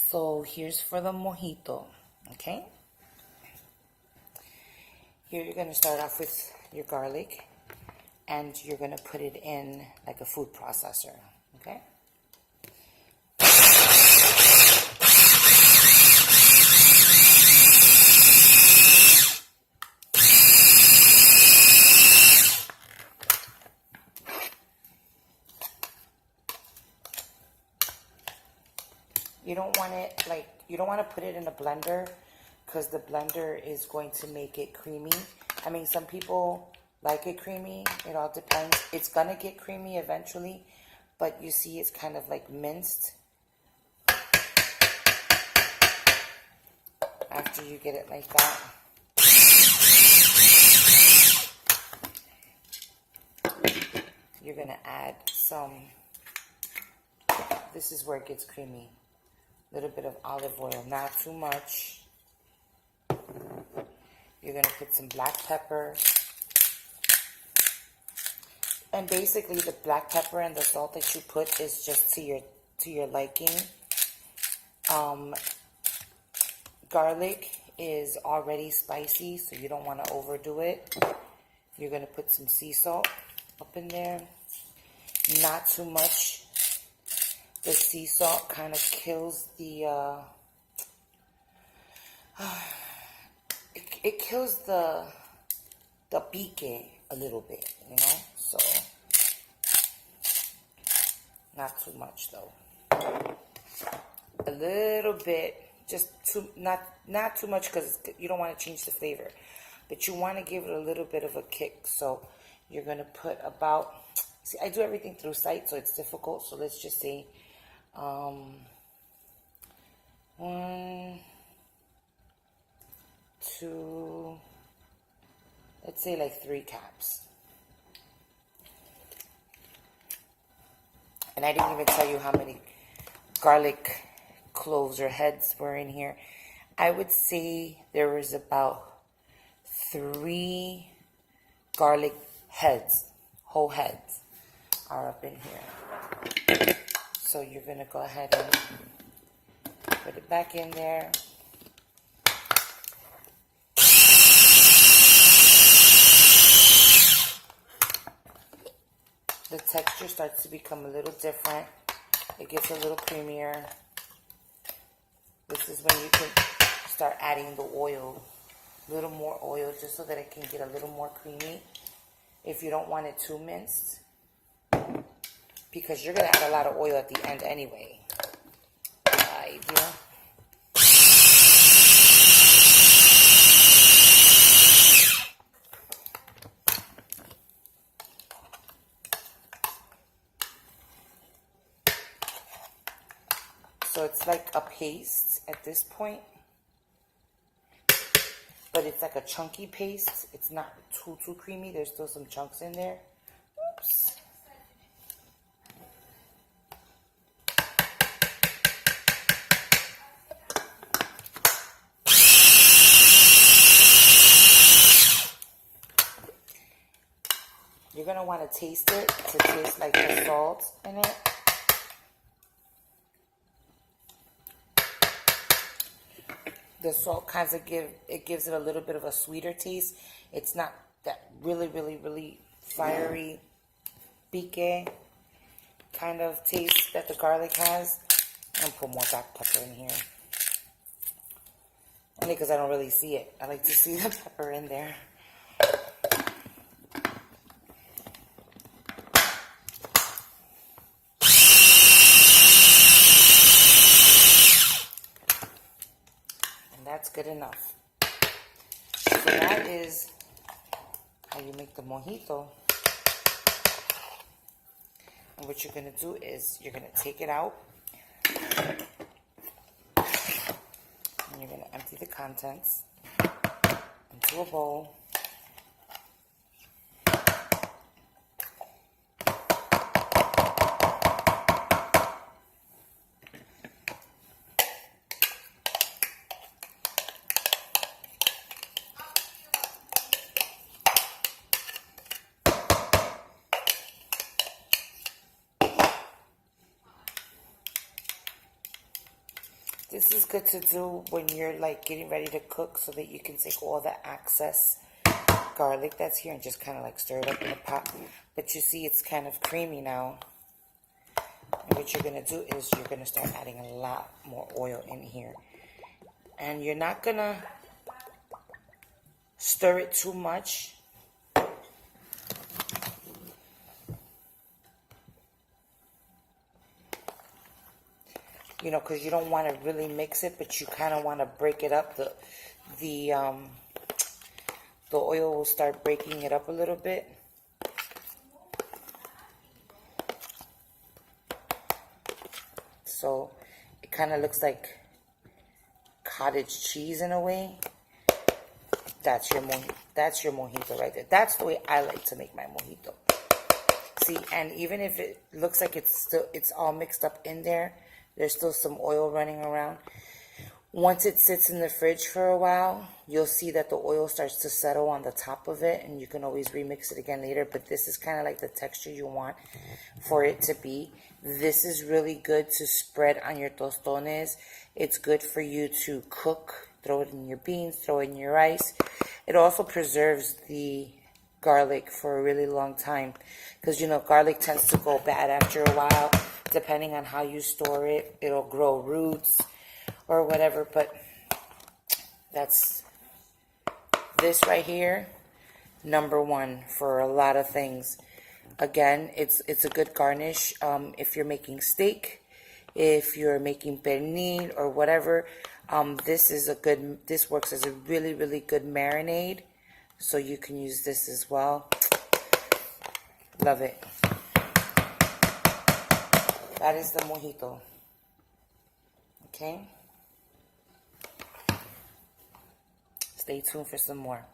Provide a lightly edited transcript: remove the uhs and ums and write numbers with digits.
So here's for the mojito, okay? Here you're gonna start off with your garlic and you're gonna put it in like a food processor, okay? You don't want it you don't want to put it in a blender because the blender is going to make it creamy. I mean, some people like it creamy. It all depends. It's gonna get creamy eventually, but you see it's kind of like minced after you get it like that. You're gonna add some, this is where it gets creamy. A little bit of olive oil, not too much. You're gonna put some black pepper. And basically the black pepper and the salt that you put is just to your liking. Garlic is already spicy, so you don't want to overdo it. You're gonna put some sea salt up in there. Not too much. The sea salt kind of kills the it kills the pique a little bit, you know. So not too much though. A little bit, just not too much because you don't want to change the flavor, but you want to give it a little bit of a kick. So you're gonna put about. See, I do everything through sight, so it's difficult. So let's just say 1, 2, let's say like 3 caps. And I didn't even tell you how many garlic cloves or heads were in here. I would say there was about 3 garlic heads, whole heads, are up in here. So you're going to go ahead and put it back in there. The texture starts to become a little different. It gets a little creamier. This is when you can start adding the oil, a little more oil, just so that it can get a little more creamy. If you don't want it too minced, because you're going to add a lot of oil at the end anyway. So it's like a paste at this point, but it's like a chunky paste. It's not too creamy. There's still some chunks in there. Oops. You're going to want to taste it to taste like the salt in it. The salt kind of gives it a little bit of a sweeter taste. It's not that really fiery, pique kind of taste that the garlic has. I'm going to put more black pepper in here. Only because I don't really see it. I like to see the pepper in there. That's good enough. So that is how you make the mojito. And what you're going to do is you're going to take it out. And you're going to empty the contents into a bowl. This is good to do when you're like getting ready to cook so that you can take all the excess garlic that's here and just kind of like stir it up in the pot. But you see it's kind of creamy now. And what you're going to do is you're going to start adding a lot more oil in here. And you're not going to stir it too much. You know, because you don't want to really mix it, but you kind of want to break it up. The oil will start breaking it up a little bit. So it kind of looks like cottage cheese in a way. That's your mojito right there. That's the way I like to make my mojito. See, and even if it looks like it's all mixed up in there, there's still some oil running around. Once it sits in the fridge for a while, you'll see that the oil starts to settle on the top of it, and you can always remix it again later. But this is kind of like the texture you want for it to be. This is really good to spread on your tostones. It's good for you to cook, throw it in your beans, throw it in your rice. It also preserves the garlic for a really long time, because you know garlic tends to go bad after a while. Depending on how you store it, it'll grow roots or whatever. But that's this right here, number one for a lot of things. Again, it's a good garnish if you're making steak, if you're making pernil or whatever. This works as a really, really good marinade. So you can use this as well. Love it. That is the mojito. Okay? Stay tuned for some more.